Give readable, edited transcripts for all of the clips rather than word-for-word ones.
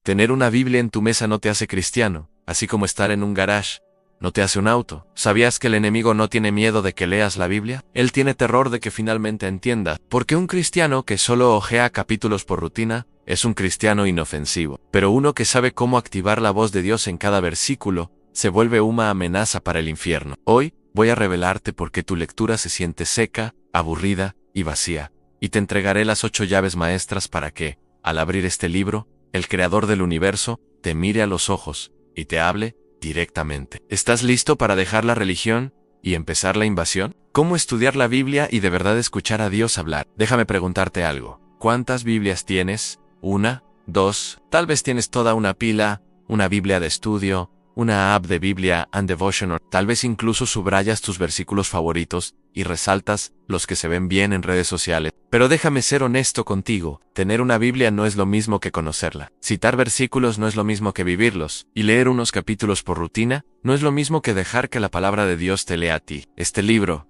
Tener una Biblia en tu mesa no te hace cristiano, así como estar en un garage no te hace un auto. ¿Sabías que el enemigo no tiene miedo de que leas la Biblia? Él tiene terror de que finalmente entiendas, porque un cristiano que solo hojea capítulos por rutina es un cristiano inofensivo. Pero uno que sabe cómo activar la voz de Dios en cada versículo se vuelve una amenaza para el infierno. Hoy voy a revelarte por qué tu lectura se siente seca, aburrida y vacía, y te entregaré las 8 llaves maestras para que, al abrir este libro, el creador del universo te mire a los ojos y te hable directamente. ¿Estás listo para dejar la religión y empezar la invasión? ¿Cómo estudiar la Biblia y de verdad escuchar a Dios hablar? Déjame preguntarte algo. ¿Cuántas Biblias tienes? ¿1? ¿2? Tal vez tienes toda una pila, una Biblia de estudio, una app de Biblia and Devotional. Tal vez incluso subrayas tus versículos favoritos y resaltas los que se ven bien en redes sociales. Pero déjame ser honesto contigo, tener una Biblia no es lo mismo que conocerla. Citar versículos no es lo mismo que vivirlos, y leer unos capítulos por rutina no es lo mismo que dejar que la palabra de Dios te lea a ti. Este libro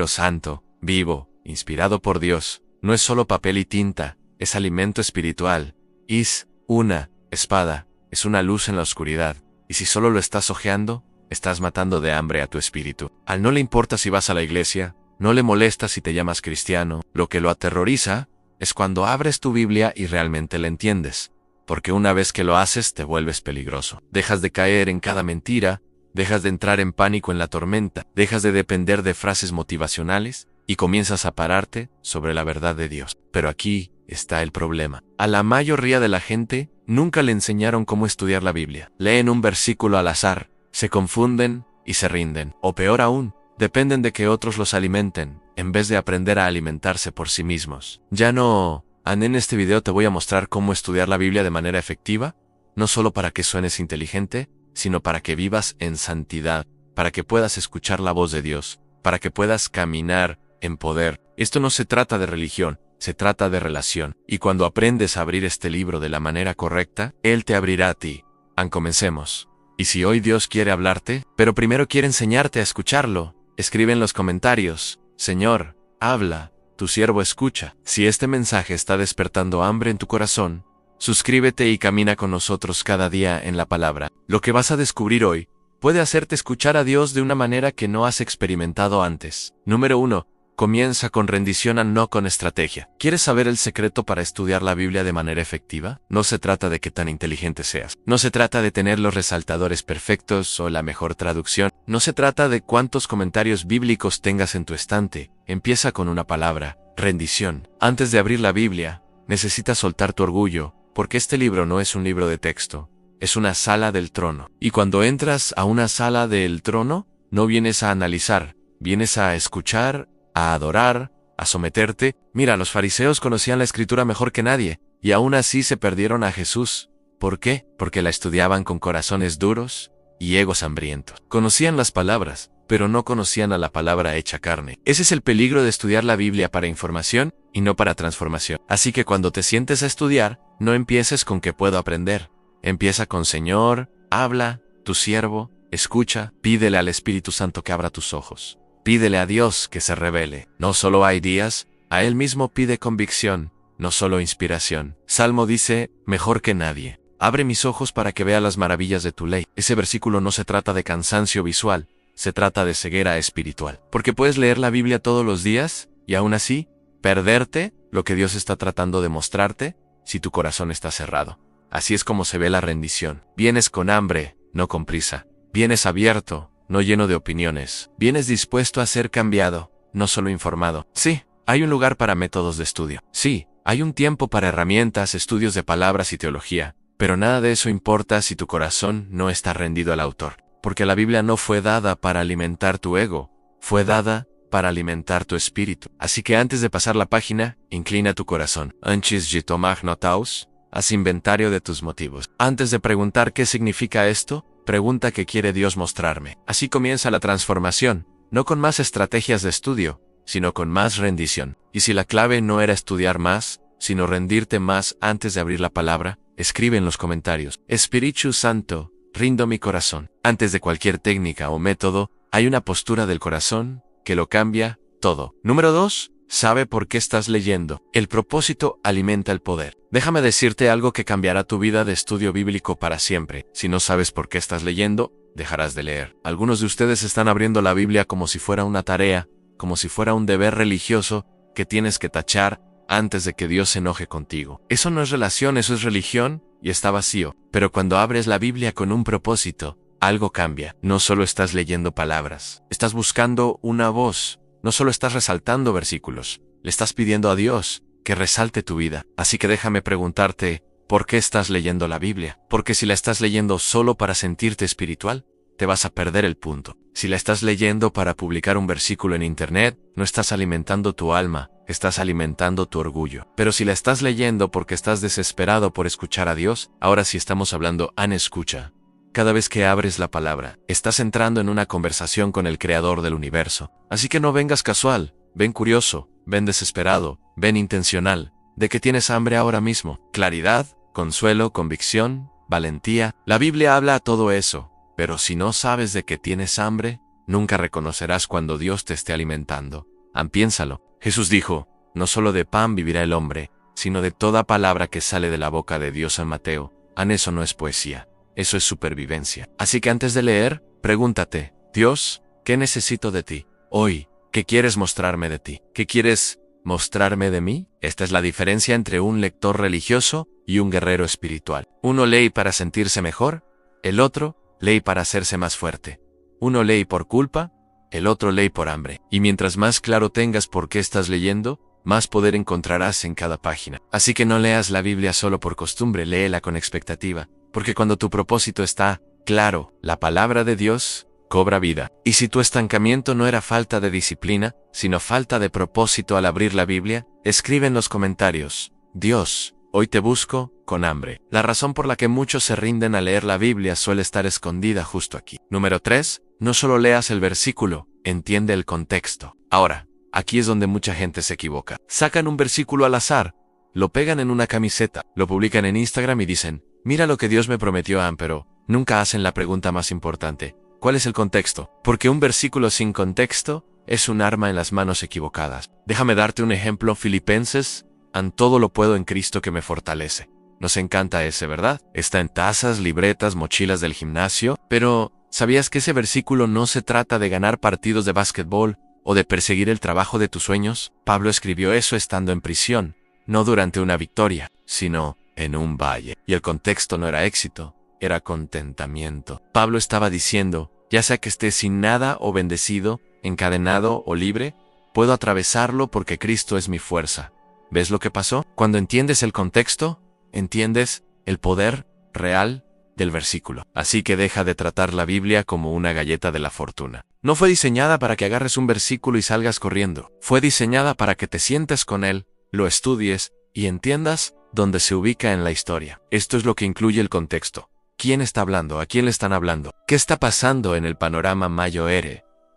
santo, vivo, inspirado por Dios, no es solo papel y tinta, es alimento espiritual. Es una espada, es una luz en la oscuridad. Y si solo lo estás hojeando, estás matando de hambre a tu espíritu. A él no le importa si vas a la iglesia, no le molesta si te llamas cristiano. Lo que lo aterroriza es cuando abres tu Biblia y realmente la entiendes. Porque una vez que lo haces, te vuelves peligroso. Dejas de caer en cada mentira, dejas de entrar en pánico en la tormenta, dejas de depender de frases motivacionales y comienzas a pararte sobre la verdad de Dios. Pero aquí está el problema. A la mayoría de la gente nunca le enseñaron cómo estudiar la Biblia. Leen un versículo al azar, se confunden y se rinden. O peor aún, dependen de que otros los alimenten, en vez de aprender a alimentarse por sí mismos. En este video te voy a mostrar cómo estudiar la Biblia de manera efectiva, no solo para que suenes inteligente, sino para que vivas en santidad, para que puedas escuchar la voz de Dios, para que puedas caminar en poder. Esto no se trata de religión, se trata de relación. Y cuando aprendes a abrir este libro de la manera correcta, Él te abrirá a ti. Comencemos. Y si hoy Dios quiere hablarte, pero primero quiere enseñarte a escucharlo, escribe en los comentarios: Señor, habla, tu siervo escucha. Si este mensaje está despertando hambre en tu corazón, suscríbete y camina con nosotros cada día en la palabra. Lo que vas a descubrir hoy puede hacerte escuchar a Dios de una manera que no has experimentado antes. Número 1. Comienza con rendición, no con estrategia. ¿Quieres saber el secreto para estudiar la Biblia de manera efectiva? No se trata de qué tan inteligente seas. No se trata de tener los resaltadores perfectos o la mejor traducción. No se trata de cuántos comentarios bíblicos tengas en tu estante. Empieza con una palabra: rendición. Antes de abrir la Biblia, necesitas soltar tu orgullo, porque este libro no es un libro de texto, es una sala del trono. Y cuando entras a una sala del trono, no vienes a analizar, vienes a escuchar, a adorar, a someterte. Mira, los fariseos conocían la escritura mejor que nadie, y aún así se perdieron a Jesús. ¿Por qué? Porque la estudiaban con corazones duros y egos hambrientos. Conocían las palabras, pero no conocían a la palabra hecha carne. Ese es el peligro de estudiar la Biblia para información y no para transformación. Así que cuando te sientes a estudiar, no empieces con "¿qué puedo aprender?". Empieza con: Señor, habla, tu siervo escucha. Pídele al Espíritu Santo que abra tus ojos. Pídele a Dios que se revele. No solo hay días, a Él mismo pide convicción, no solo inspiración. Salmo dice: mejor que nadie. Abre mis ojos para que vea las maravillas de tu ley. Ese versículo no se trata de cansancio visual, se trata de ceguera espiritual. Porque puedes leer la Biblia todos los días y aún así perderte lo que Dios está tratando de mostrarte si tu corazón está cerrado. Así es como se ve la rendición. Vienes con hambre, no con prisa. Vienes abierto, no lleno de opiniones. Vienes dispuesto a ser cambiado, no solo informado. Sí, hay un lugar para métodos de estudio. Sí, hay un tiempo para herramientas, estudios de palabras y teología. Pero nada de eso importa si tu corazón no está rendido al autor. Porque la Biblia no fue dada para alimentar tu ego, fue dada para alimentar tu espíritu. Así que antes de pasar la página, inclina tu corazón. Antes de tomar notas, haz inventario de tus motivos. Antes de preguntar qué significa esto, pregunta qué quiere Dios mostrarme. Así comienza la transformación, no con más estrategias de estudio, sino con más rendición. Y si la clave no era estudiar más, sino rendirte más antes de abrir la palabra, escribe en los comentarios: Espíritu Santo, rindo mi corazón. Antes de cualquier técnica o método, hay una postura del corazón que lo cambia todo. Número 2. Sabe por qué estás leyendo. El propósito alimenta el poder. Déjame decirte algo que cambiará tu vida de estudio bíblico para siempre. Si no sabes por qué estás leyendo, dejarás de leer. Algunos de ustedes están abriendo la Biblia como si fuera una tarea, como si fuera un deber religioso que tienes que tachar antes de que Dios se enoje contigo. Eso no es relación, eso es religión y está vacío. Pero cuando abres la Biblia con un propósito, algo cambia. No solo estás leyendo palabras, estás buscando una voz. No solo estás resaltando versículos, le estás pidiendo a Dios que resalte tu vida. Así que déjame preguntarte, ¿por qué estás leyendo la Biblia? Porque si la estás leyendo solo para sentirte espiritual, te vas a perder el punto. Si la estás leyendo para publicar un versículo en internet, no estás alimentando tu alma, estás alimentando tu orgullo. Pero si la estás leyendo porque estás desesperado por escuchar a Dios, ahora sí estamos hablando en escucha. Cada vez que abres la palabra, estás entrando en una conversación con el Creador del universo. Así que no vengas casual, ven curioso, ven desesperado, ven intencional. ¿De qué tienes hambre ahora mismo? Claridad, consuelo, convicción, valentía. La Biblia habla a todo eso, pero si no sabes de qué tienes hambre, nunca reconocerás cuando Dios te esté alimentando. Piénsalo. Jesús dijo, no solo de pan vivirá el hombre, sino de toda palabra que sale de la boca de Dios en Mateo. Eso no es poesía. Eso es supervivencia. Así que antes de leer, pregúntate, Dios, ¿qué necesito de ti? Hoy, ¿qué quieres mostrarme de ti? ¿Qué quieres mostrarme de mí? Esta es la diferencia entre un lector religioso y un guerrero espiritual. Uno lee para sentirse mejor, el otro lee para hacerse más fuerte. Uno lee por culpa, el otro lee por hambre. Y mientras más claro tengas por qué estás leyendo, más poder encontrarás en cada página. Así que no leas la Biblia solo por costumbre, léela con expectativa. Porque cuando tu propósito está claro, la palabra de Dios cobra vida. Y si tu estancamiento no era falta de disciplina, sino falta de propósito al abrir la Biblia, escribe en los comentarios, Dios, hoy te busco con hambre. La razón por la que muchos se rinden a leer la Biblia suele estar escondida justo aquí. Número 3. No solo leas el versículo, entiende el contexto. Ahora, aquí es donde mucha gente se equivoca. Sacan un versículo al azar, lo pegan en una camiseta, lo publican en Instagram y dicen, mira lo que Dios me prometió, pero nunca hacen la pregunta más importante. ¿Cuál es el contexto? Porque un versículo sin contexto es un arma en las manos equivocadas. Déjame darte un ejemplo. Filipenses, todo lo puedo en Cristo que me fortalece. Nos encanta ese, ¿verdad? Está en tazas, libretas, mochilas del gimnasio. Pero, ¿sabías que ese versículo no se trata de ganar partidos de básquetbol o de perseguir el trabajo de tus sueños? Pablo escribió eso estando en prisión, no durante una victoria, sino en un valle. Y el contexto no era éxito, era contentamiento. Pablo estaba diciendo, ya sea que esté sin nada o bendecido, encadenado o libre, puedo atravesarlo porque Cristo es mi fuerza. ¿Ves lo que pasó? Cuando entiendes el contexto, entiendes el poder real del versículo. Así que deja de tratar la Biblia como una galleta de la fortuna. No fue diseñada para que agarres un versículo y salgas corriendo. Fue diseñada para que te sientes con él, lo estudies y entiendas dónde se ubica en la historia. Esto es lo que incluye el contexto. ¿Quién está hablando? ¿A quién le están hablando? ¿Qué está pasando en el panorama mayor?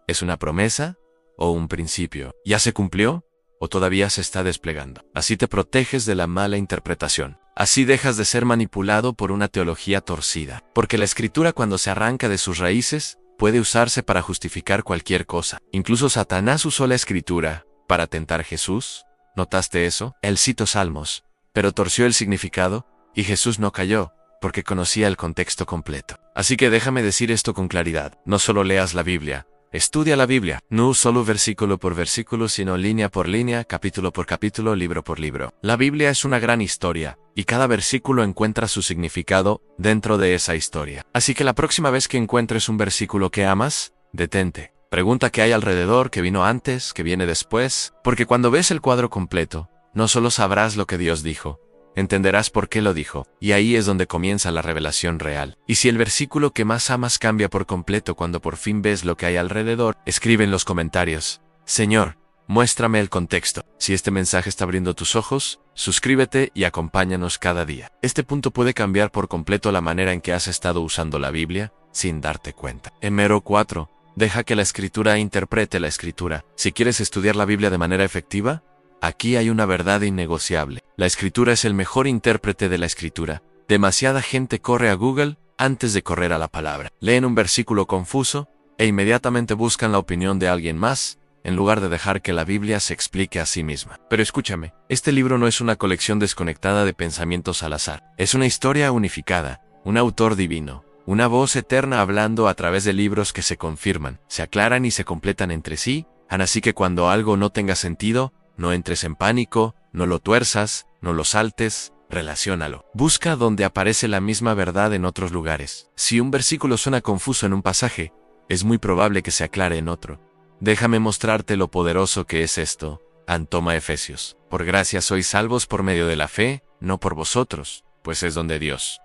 ¿Es una promesa o un principio? ¿Ya se cumplió o todavía se está desplegando? Así te proteges de la mala interpretación. Así dejas de ser manipulado por una teología torcida. Porque la escritura, cuando se arranca de sus raíces, puede usarse para justificar cualquier cosa. Incluso Satanás usó la escritura para tentar a Jesús. ¿Notaste eso? Él citó Salmos, pero torció el significado, y Jesús no cayó, porque conocía el contexto completo. Así que déjame decir esto con claridad. No solo leas la Biblia, estudia la Biblia. No solo versículo por versículo, sino línea por línea, capítulo por capítulo, libro por libro. La Biblia es una gran historia, y cada versículo encuentra su significado dentro de esa historia. Así que la próxima vez que encuentres un versículo que amas, detente. Pregunta qué hay alrededor, qué vino antes, qué viene después, porque cuando ves el cuadro completo, no solo sabrás lo que Dios dijo, entenderás por qué lo dijo, y ahí es donde comienza la revelación real. Y si el versículo que más amas cambia por completo cuando por fin ves lo que hay alrededor, escribe en los comentarios, Señor, muéstrame el contexto. Si este mensaje está abriendo tus ojos, suscríbete y acompáñanos cada día. Este punto puede cambiar por completo la manera en que has estado usando la Biblia, sin darte cuenta. Número 4. Deja que la Escritura interprete la Escritura. Si quieres estudiar la Biblia de manera efectiva, aquí hay una verdad innegociable. La Escritura es el mejor intérprete de la Escritura. Demasiada gente corre a Google antes de correr a la palabra. Leen un versículo confuso e inmediatamente buscan la opinión de alguien más en lugar de dejar que la Biblia se explique a sí misma. Pero escúchame, este libro no es una colección desconectada de pensamientos al azar. Es una historia unificada, un autor divino, una voz eterna hablando a través de libros que se confirman, se aclaran y se completan entre sí. Así que cuando algo no tenga sentido, no entres en pánico, no lo tuerzas, no lo saltes, relaciónalo. Busca donde aparece la misma verdad en otros lugares. Si un versículo suena confuso en un pasaje, es muy probable que se aclare en otro. Déjame mostrarte lo poderoso que es esto. Toma Efesios. Por gracia sois salvos por medio de la fe, no por vosotros, pues es don de Dios.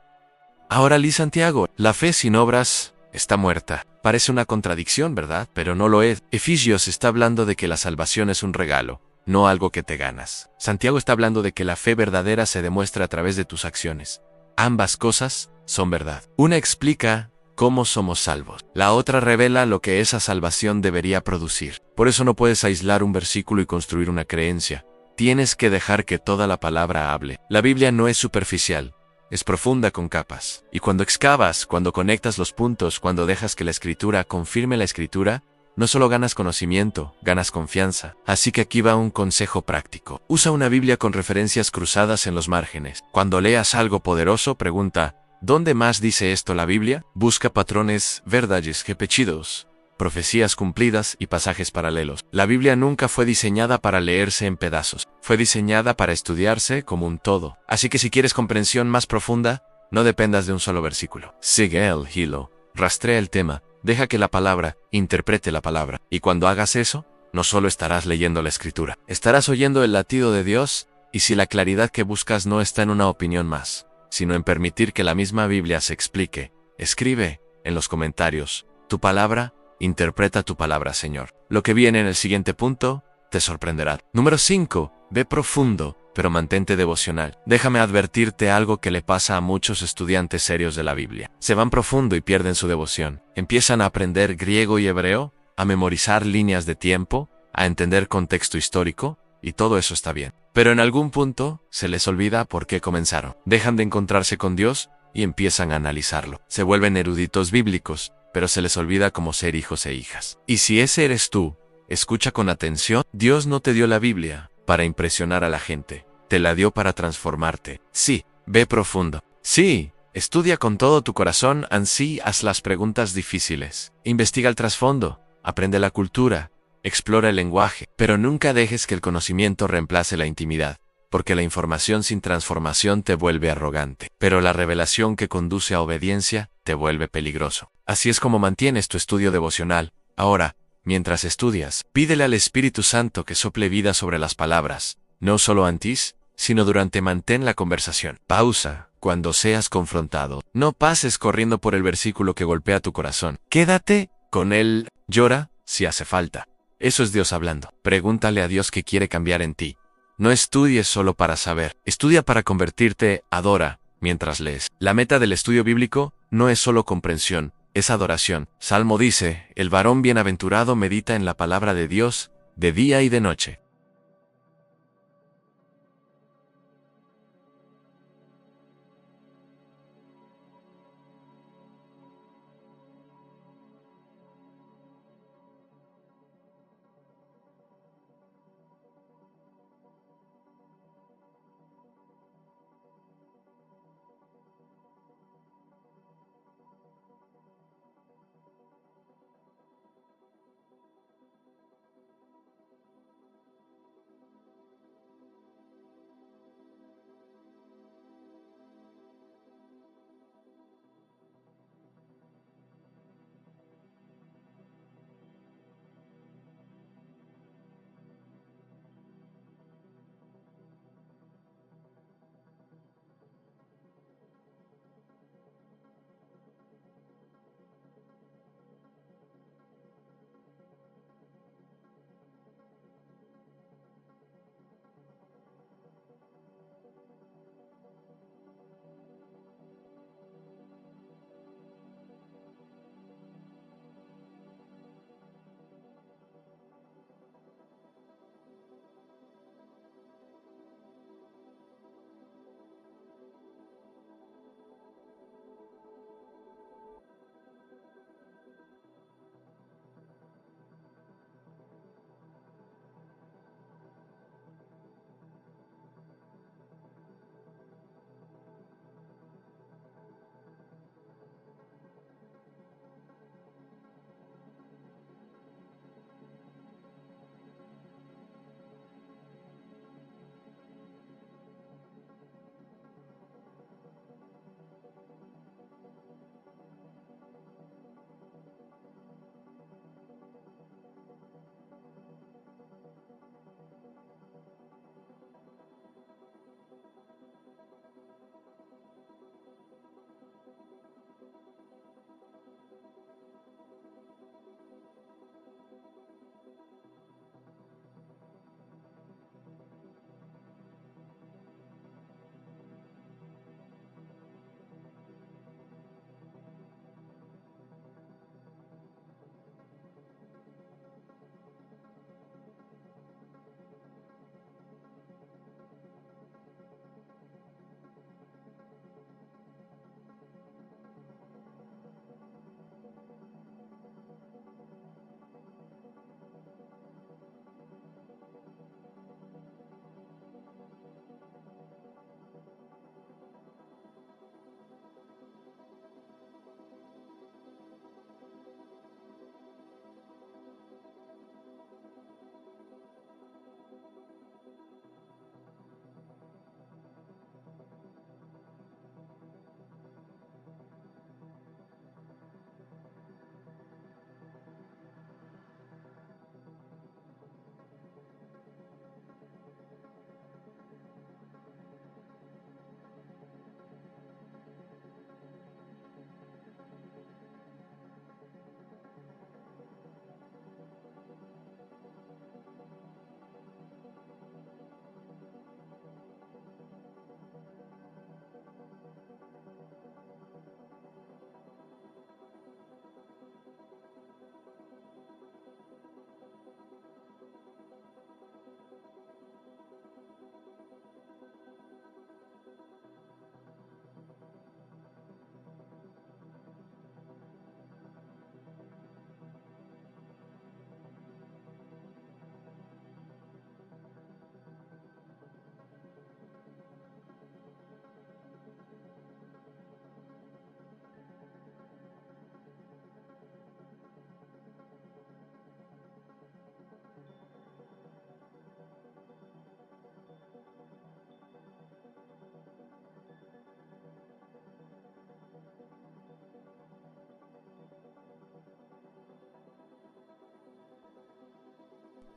Ahora Lee Santiago, la fe sin obras está muerta. Parece una contradicción, ¿verdad? Pero no lo es. Efesios está hablando de que la salvación es un regalo, no algo que te ganas. Santiago está hablando de que la fe verdadera se demuestra a través de tus acciones. Ambas cosas son verdad. Una explica cómo somos salvos. La otra revela lo que esa salvación debería producir. Por eso no puedes aislar un versículo y construir una creencia. Tienes que dejar que toda la palabra hable. La Biblia no es superficial. Es profunda con capas. Y cuando excavas, cuando conectas los puntos, cuando dejas que la escritura confirme la escritura, no solo ganas conocimiento, ganas confianza. Así que aquí va un consejo práctico. Usa una Biblia con referencias cruzadas en los márgenes. Cuando leas algo poderoso, pregunta, ¿dónde más dice esto la Biblia? Busca patrones, verdades repetidos, profecías cumplidas y pasajes paralelos. La Biblia nunca fue diseñada para leerse en pedazos. Fue diseñada para estudiarse como un todo. Así que si quieres comprensión más profunda, no dependas de un solo versículo. Sigue el hilo. Rastrea el tema. Deja que la palabra interprete la palabra. Y cuando hagas eso, no solo estarás leyendo la escritura. Estarás oyendo el latido de Dios, y si la claridad que buscas no está en una opinión más, sino en permitir que la misma Biblia se explique, escribe en los comentarios tu palabra. Interpreta tu palabra, Señor. Lo que viene en el siguiente punto te sorprenderá. Número 5. Ve profundo, pero mantente devocional. Déjame advertirte algo que le pasa a muchos estudiantes serios de la Biblia. Se van profundo y pierden su devoción. Empiezan a aprender griego y hebreo, a memorizar líneas de tiempo, a entender contexto histórico, y todo eso está bien. Pero en algún punto se les olvida por qué comenzaron. Dejan de encontrarse con Dios y empiezan a analizarlo. Se vuelven eruditos bíblicos, pero se les olvida cómo ser hijos e hijas. Y si ese eres tú, escucha con atención. Dios no te dio la Biblia para impresionar a la gente. Te la dio para transformarte. Sí, ve profundo. Sí, estudia con todo tu corazón, así haz las preguntas difíciles. Investiga el trasfondo, aprende la cultura, explora el lenguaje, pero nunca dejes que el conocimiento reemplace la intimidad, porque la información sin transformación te vuelve arrogante, pero la revelación que conduce a obediencia te vuelve peligroso. Así es como mantienes tu estudio devocional. Ahora, mientras estudias, pídele al Espíritu Santo que sople vida sobre las palabras, no solo antes, sino durante. Mantén la conversación. Pausa cuando seas confrontado. No pases corriendo por el versículo que golpea tu corazón. Quédate con él. Llora si hace falta. Eso es Dios hablando. Pregúntale a Dios qué quiere cambiar en ti. No estudies solo para saber. Estudia para convertirte. Adora mientras lees. La meta del estudio bíblico no es solo comprensión, es adoración. Salmo dice, el varón bienaventurado medita en la palabra de Dios, de día y de noche.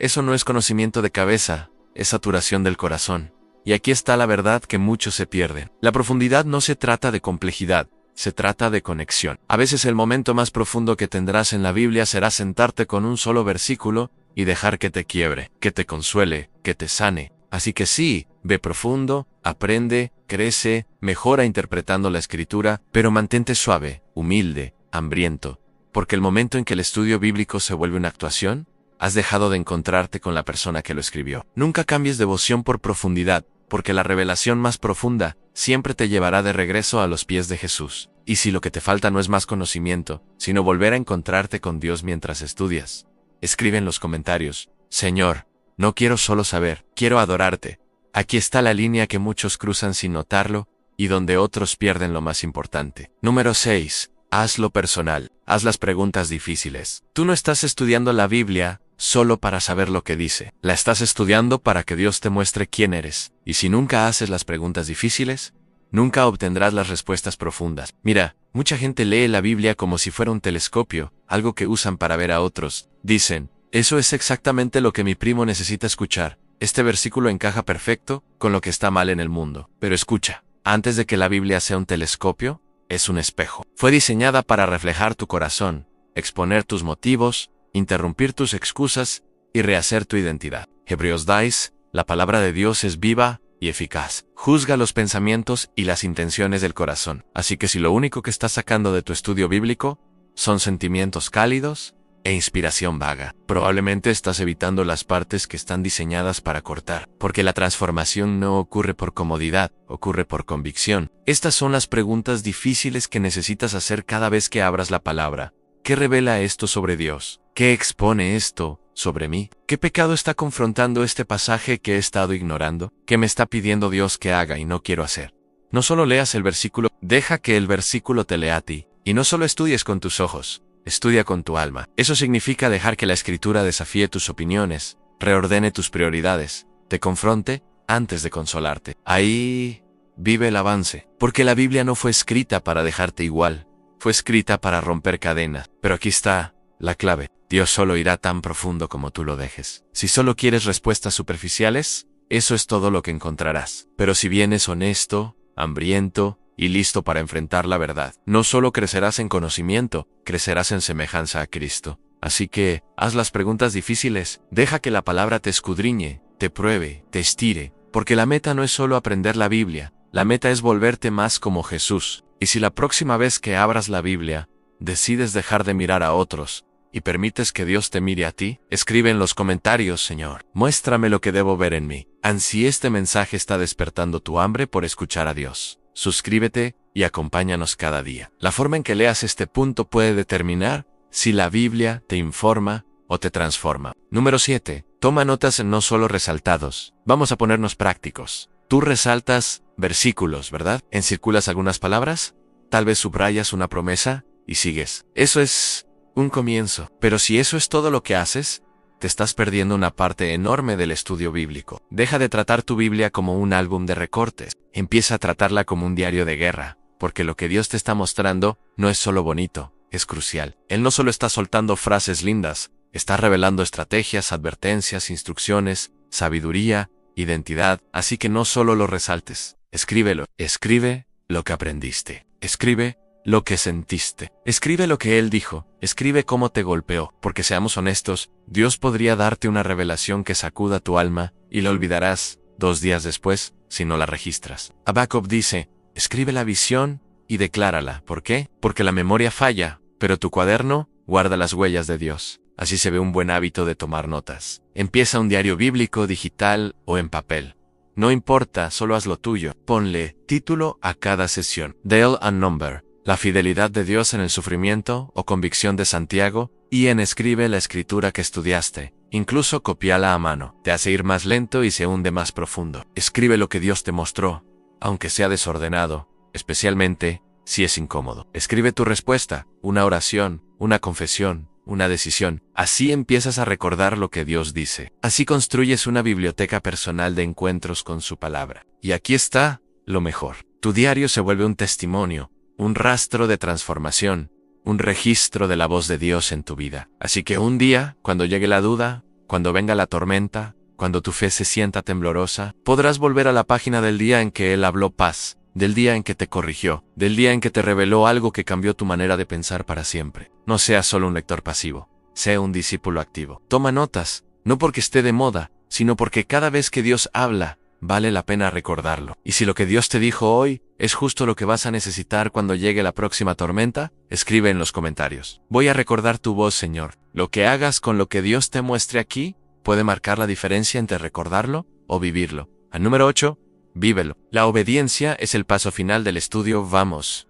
Eso no es conocimiento de cabeza, es saturación del corazón. Y aquí está la verdad que muchos se pierden. La profundidad no se trata de complejidad, se trata de conexión. A veces el momento más profundo que tendrás en la Biblia será sentarte con un solo versículo y dejar que te quiebre, que te consuele, que te sane. Así que sí, ve profundo, aprende, crece, mejora interpretando la escritura, pero mantente suave, humilde, hambriento, porque el momento en que el estudio bíblico se vuelve una actuación, has dejado de encontrarte con la persona que lo escribió. Nunca cambies devoción por profundidad, porque la revelación más profunda siempre te llevará de regreso a los pies de Jesús. Y si lo que te falta no es más conocimiento, sino volver a encontrarte con Dios mientras estudias, escribe en los comentarios: Señor, no quiero solo saber, quiero adorarte. Aquí está la línea que muchos cruzan sin notarlo, y donde otros pierden lo más importante. Número 6. Hazlo personal. Haz las preguntas difíciles. Tú no estás estudiando la Biblia solo para saber lo que dice. La estás estudiando para que Dios te muestre quién eres. Y si nunca haces las preguntas difíciles, nunca obtendrás las respuestas profundas. Mira, mucha gente lee la Biblia como si fuera un telescopio, algo que usan para ver a otros. Dicen: eso es exactamente lo que mi primo necesita escuchar. Este versículo encaja perfecto con lo que está mal en el mundo. Pero escucha, antes de que la Biblia sea un telescopio, es un espejo. Fue diseñada para reflejar tu corazón, exponer tus motivos, interrumpir tus excusas y rehacer tu identidad. Hebreos 10, la palabra de Dios es viva y eficaz. Juzga los pensamientos y las intenciones del corazón. Así que si lo único que estás sacando de tu estudio bíblico son sentimientos cálidos e inspiración vaga, probablemente estás evitando las partes que están diseñadas para cortar, porque la transformación no ocurre por comodidad, ocurre por convicción. Estas son las preguntas difíciles que necesitas hacer cada vez que abras la palabra. ¿Qué revela esto sobre Dios? ¿Qué expone esto sobre mí? ¿Qué pecado está confrontando este pasaje que he estado ignorando? ¿Qué me está pidiendo Dios que haga y no quiero hacer? No solo leas el versículo, deja que el versículo te lea a ti. Y no solo estudies con tus ojos, estudia con tu alma. Eso significa dejar que la Escritura desafíe tus opiniones, reordene tus prioridades, te confronte antes de consolarte. Ahí vive el avance, porque la Biblia no fue escrita para dejarte igual, fue escrita para romper cadenas. Pero aquí está la clave: Dios solo irá tan profundo como tú lo dejes. Si solo quieres respuestas superficiales, eso es todo lo que encontrarás. Pero si vienes honesto, hambriento y listo para enfrentar la verdad, no solo crecerás en conocimiento, crecerás en semejanza a Cristo. Así que, haz las preguntas difíciles, deja que la palabra te escudriñe, te pruebe, te estire, porque la meta no es solo aprender la Biblia, la meta es volverte más como Jesús. Y si la próxima vez que abras la Biblia, decides dejar de mirar a otros, y permites que Dios te mire a ti, escribe en los comentarios: Señor, muéstrame lo que debo ver en mí. Si este mensaje está despertando tu hambre por escuchar a Dios, suscríbete y acompáñanos cada día. La forma en que leas este punto puede determinar si la Biblia te informa o te transforma. Número 7. Toma notas en no solo resaltados. Vamos a ponernos prácticos. Tú resaltas versículos, ¿verdad? ¿Encirculas algunas palabras? Tal vez subrayas una promesa y sigues. Eso es un comienzo. Pero si eso es todo lo que haces, te estás perdiendo una parte enorme del estudio bíblico. Deja de tratar tu Biblia como un álbum de recortes. Empieza a tratarla como un diario de guerra, porque lo que Dios te está mostrando no es solo bonito, es crucial. Él no solo está soltando frases lindas, está revelando estrategias, advertencias, instrucciones, sabiduría, identidad. Así que no solo lo resaltes, escríbelo. Escribe lo que aprendiste. Escribe lo que sentiste. Escribe lo que Él dijo. Escribe cómo te golpeó. Porque seamos honestos, Dios podría darte una revelación que sacuda tu alma y la olvidarás 2 días después si no la registras. Habacuc dice: escribe la visión y declárala. ¿Por qué? Porque la memoria falla, pero tu cuaderno guarda las huellas de Dios. Así se ve un buen hábito de tomar notas. Empieza un diario bíblico, digital o en papel. No importa, solo haz lo tuyo. Ponle título a cada sesión. Dale and number. La fidelidad de Dios en el sufrimiento o convicción de Santiago. Y escribe la escritura que estudiaste. Incluso copiala a mano. Te hace ir más lento y se hunde más profundo. Escribe lo que Dios te mostró, aunque sea desordenado, especialmente si es incómodo. Escribe tu respuesta, una oración, una confesión, una decisión. Así empiezas a recordar lo que Dios dice. Así construyes una biblioteca personal de encuentros con su palabra. Y aquí está lo mejor. Tu diario se vuelve un testimonio, un rastro de transformación, un registro de la voz de Dios en tu vida. Así que un día, cuando llegue la duda, cuando venga la tormenta, cuando tu fe se sienta temblorosa, podrás volver a la página del día en que Él habló paz, del día en que te corrigió, del día en que te reveló algo que cambió tu manera de pensar para siempre. No seas solo un lector pasivo, sé un discípulo activo. Toma notas, no porque esté de moda, sino porque cada vez que Dios habla, vale la pena recordarlo. Y si lo que Dios te dijo hoy es justo lo que vas a necesitar cuando llegue la próxima tormenta, escribe en los comentarios. Voy a recordar tu voz, Señor. Lo que hagas con lo que Dios te muestre aquí puede marcar la diferencia entre recordarlo o vivirlo. Al número 8, vívelo. La obediencia es el paso final del estudio Vamos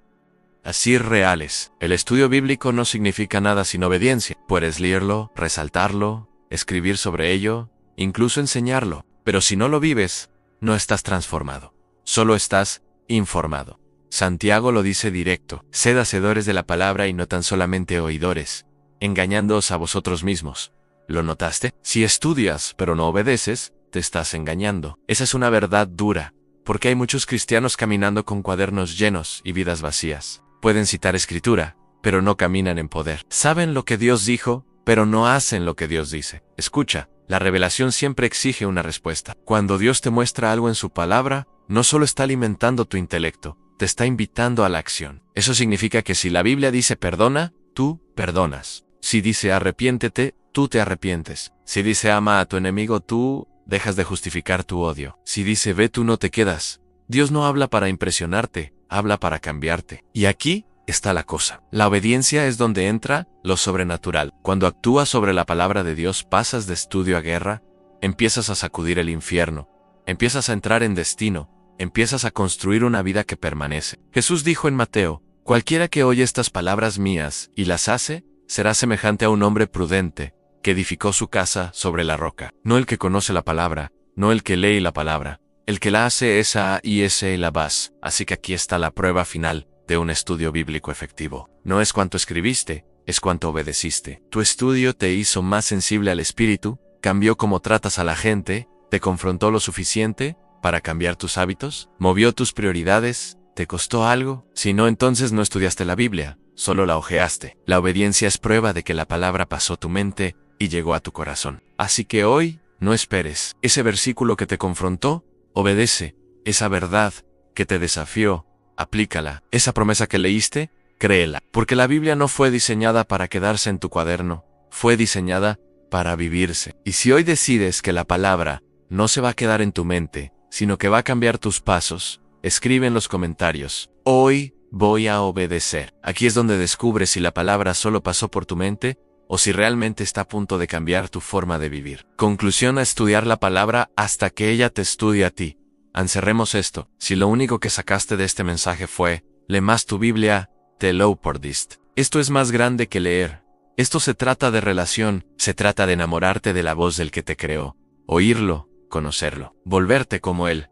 a ser reales. El estudio bíblico no significa nada sin obediencia. Puedes leerlo, resaltarlo, escribir sobre ello, incluso enseñarlo. Pero si no lo vives, no estás transformado. Solo estás informado. Santiago lo dice directo. Sed hacedores de la palabra y no tan solamente oidores, engañándoos a vosotros mismos. ¿Lo notaste? Si estudias pero no obedeces, te estás engañando. Esa es una verdad dura, porque hay muchos cristianos caminando con cuadernos llenos y vidas vacías. Pueden citar escritura, pero no caminan en poder. Saben lo que Dios dijo, pero no hacen lo que Dios dice. Escucha, la revelación siempre exige una respuesta. Cuando Dios te muestra algo en su palabra, no solo está alimentando tu intelecto, te está invitando a la acción. Eso significa que si la Biblia dice perdona, tú perdonas. Si dice arrepiéntete, tú te arrepientes. Si dice ama a tu enemigo, tú dejas de justificar tu odio. Si dice ve, tú no te quedas. Dios no habla para impresionarte, habla para cambiarte. Y aquí está la cosa. La obediencia es donde entra lo sobrenatural. Cuando actúas sobre la palabra de Dios, pasas de estudio a guerra, empiezas a sacudir el infierno, empiezas a entrar en destino, empiezas a construir una vida que permanece. Jesús dijo en Mateo, cualquiera que oye estas palabras mías y las hace, será semejante a un hombre prudente, que edificó su casa sobre la roca. No el que conoce la palabra, no el que lee la palabra, el que la hace esa y ese la vas. Así que aquí está la prueba final de un estudio bíblico efectivo. No es cuánto escribiste, es cuánto obedeciste. Tu estudio te hizo más sensible al espíritu, cambió cómo tratas a la gente, te confrontó lo suficiente para cambiar tus hábitos, movió tus prioridades, te costó algo. Si no, entonces no estudiaste la Biblia, solo la hojeaste. La obediencia es prueba de que la palabra pasó tu mente y llegó a tu corazón. Así que hoy, no esperes. Ese versículo que te confrontó, obedece. Esa verdad que te desafió, aplícala. Esa promesa que leíste, créela. Porque la Biblia no fue diseñada para quedarse en tu cuaderno, fue diseñada para vivirse. Y si hoy decides que la palabra no se va a quedar en tu mente, sino que va a cambiar tus pasos, escribe en los comentarios, hoy voy a obedecer. Aquí es donde descubres si la palabra solo pasó por tu mente o si realmente está a punto de cambiar tu forma de vivir. Conclusión: a estudiar la palabra hasta que ella te estudie a ti. Encerremos esto. Si lo único que sacaste de este mensaje fue, lee más tu Biblia, te lo perdiste. Esto es más grande que leer. Esto se trata de relación, se trata de enamorarte de la voz del que te creó, oírlo, conocerlo, volverte como él.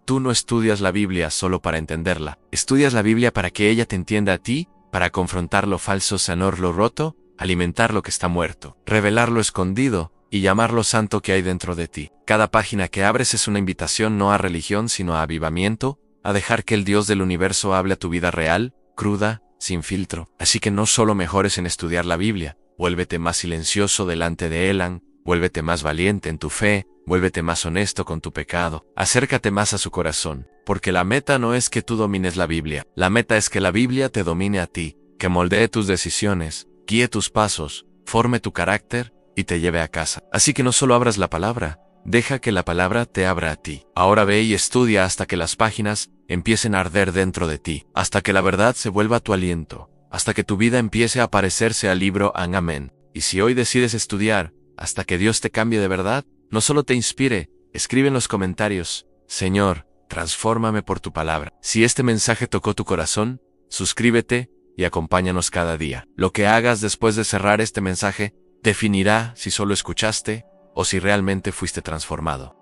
Tú no estudias la Biblia solo para entenderla, estudias la Biblia para que ella te entienda a ti, para confrontar lo falso, sanar lo roto, alimentar lo que está muerto, revelar lo escondido y llamar lo santo que hay dentro de ti. Cada página que abres es una invitación no a religión sino a avivamiento, a dejar que el Dios del universo hable a tu vida real, cruda, sin filtro. Así que no solo mejores en estudiar la Biblia, vuélvete más silencioso delante de Él, vuélvete más valiente en tu fe, vuélvete más honesto con tu pecado, acércate más a su corazón, porque la meta no es que tú domines la Biblia, la meta es que la Biblia te domine a ti, que moldee tus decisiones, guíe tus pasos, forme tu carácter y te lleve a casa. Así que no solo abras la palabra, deja que la palabra te abra a ti. Ahora ve y estudia hasta que las páginas empiecen a arder dentro de ti, hasta que la verdad se vuelva tu aliento, hasta que tu vida empiece a parecerse al libro Amén. Y si hoy decides estudiar, hasta que Dios te cambie de verdad, no solo te inspire, escribe en los comentarios, Señor, transfórmame por tu palabra. Si este mensaje tocó tu corazón, suscríbete y acompáñanos cada día. Lo que hagas después de cerrar este mensaje definirá si solo escuchaste o si realmente fuiste transformado.